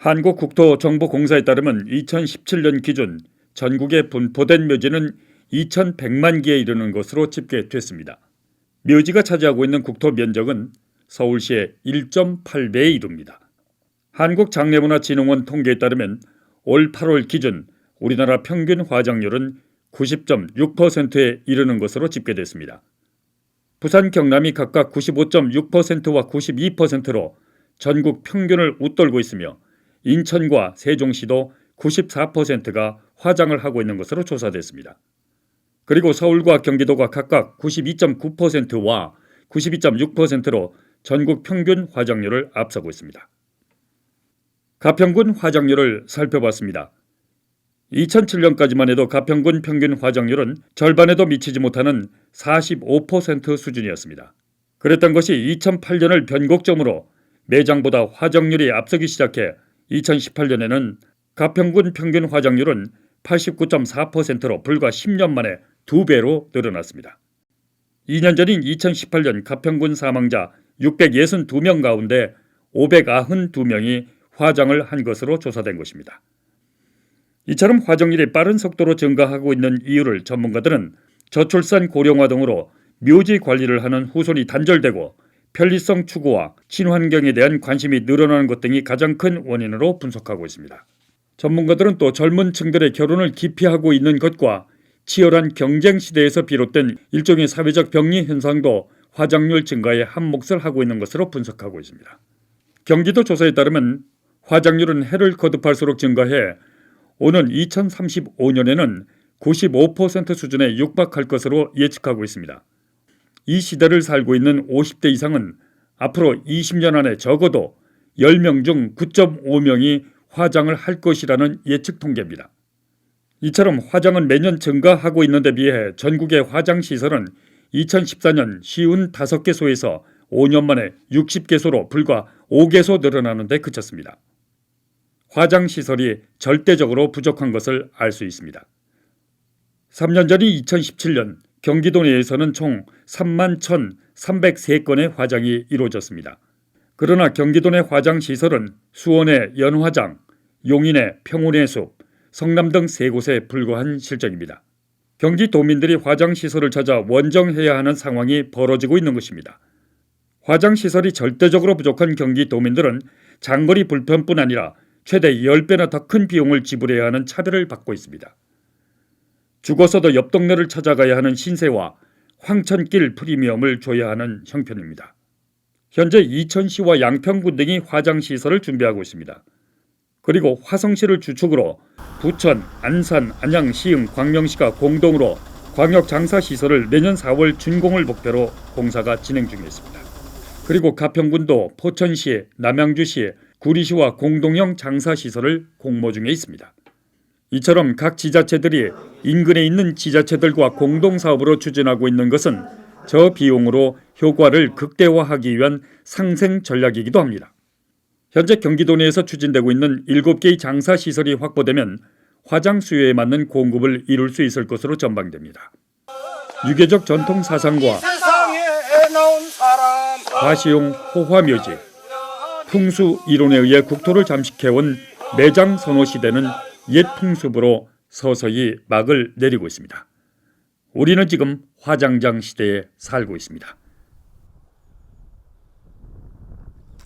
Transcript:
한국국토정보공사에 따르면 2017년 기준 전국에 분포된 묘지는 2,100만 개에 이르는 것으로 집계됐습니다. 묘지가 차지하고 있는 국토 면적은 서울시의 1.8배에 이릅니다. 한국장례문화진흥원 통계에 따르면 올 8월 기준 우리나라 평균 화장률은 90.6%에 이르는 것으로 집계됐습니다. 부산, 경남이 각각 95.6%와 92%로 전국 평균을 웃돌고 있으며 인천과 세종시도 94%가 화장을 하고 있는 것으로 조사됐습니다. 그리고 서울과 경기도가 각각 92.9%와 92.6%로 전국 평균 화장률을 앞서고 있습니다. 가평군 화장률을 살펴봤습니다. 2007년까지만 해도 가평군 평균 화장률은 절반에도 미치지 못하는 45% 수준이었습니다. 그랬던 것이 2008년을 변곡점으로 매장보다 화장률이 앞서기 시작해 2018년에는 가평군 평균 화장률은 89.4%로 불과 10년 만에 2배로 늘어났습니다. 2년 전인 2018년 가평군 사망자 662명 가운데 592명이 화장을 한 것으로 조사된 것입니다. 이처럼 화장률이 빠른 속도로 증가하고 있는 이유를 전문가들은 저출산 고령화 등으로 묘지 관리를 하는 후손이 단절되고 편리성 추구와 친환경에 대한 관심이 늘어나는 것 등이 가장 큰 원인으로 분석하고 있습니다. 전문가들은 또 젊은 층들의 결혼을 기피하고 있는 것과 치열한 경쟁 시대에서 비롯된 일종의 사회적 병리 현상도 화장률 증가에 한몫을 하고 있는 것으로 분석하고 있습니다. 경기도 조사에 따르면 화장률은 해를 거듭할수록 증가해 오는 2035년에는 95% 수준에 육박할 것으로 예측하고 있습니다. 이 시대를 살고 있는 50대 이상은 앞으로 20년 안에 적어도 10명 중 9.5명이 화장을 할 것이라는 예측 통계입니다. 이처럼 화장은 매년 증가하고 있는데 비해 전국의 화장시설은 2014년 55개소에서 5년 만에 60개소로 불과 5개소 늘어나는 데 그쳤습니다. 화장시설이 절대적으로 부족한 것을 알 수 있습니다. 3년 전인 2017년 경기도 내에서는 총 31,303건의 화장이 이루어졌습니다. 그러나 경기도 내 화장시설은 수원의 연화장, 용인의 평온의 숲, 성남 등 3곳에 불과한 실정입니다. 경기도민들이 화장시설을 찾아 원정해야 하는 상황이 벌어지고 있는 것입니다. 화장시설이 절대적으로 부족한 경기도민들은 장거리 불편뿐 아니라 최대 10배나 더 큰 비용을 지불해야 하는 차별을 받고 있습니다. 죽어서도 옆 동네를 찾아가야 하는 신세와 황천길 프리미엄을 줘야 하는 형편입니다. 현재 이천시와 양평군 등이 화장시설을 준비하고 있습니다. 그리고 화성시를 주축으로 부천, 안산, 안양, 시흥, 광명시가 공동으로 광역장사시설을 내년 4월 준공을 목표로 공사가 진행 중에 있습니다. 그리고 가평군도 포천시, 남양주시, 구리시와 공동형 장사시설을 공모 중에 있습니다. 이처럼 각 지자체들이 인근에 있는 지자체들과 공동사업으로 추진하고 있는 것은 저비용으로 효과를 극대화하기 위한 상생 전략이기도 합니다. 현재 경기도 내에서 추진되고 있는 7개의 장사시설이 확보되면 화장 수요에 맞는 공급을 이룰 수 있을 것으로 전망됩니다. 유교적 전통 사상과 과시용 호화묘지, 풍수 이론에 의해 국토를 잠식해온 매장 선호 시대는 옛 풍습으로 서서히 막을 내리고 있습니다. 우리는 지금 화장장 시대에 살고 있습니다.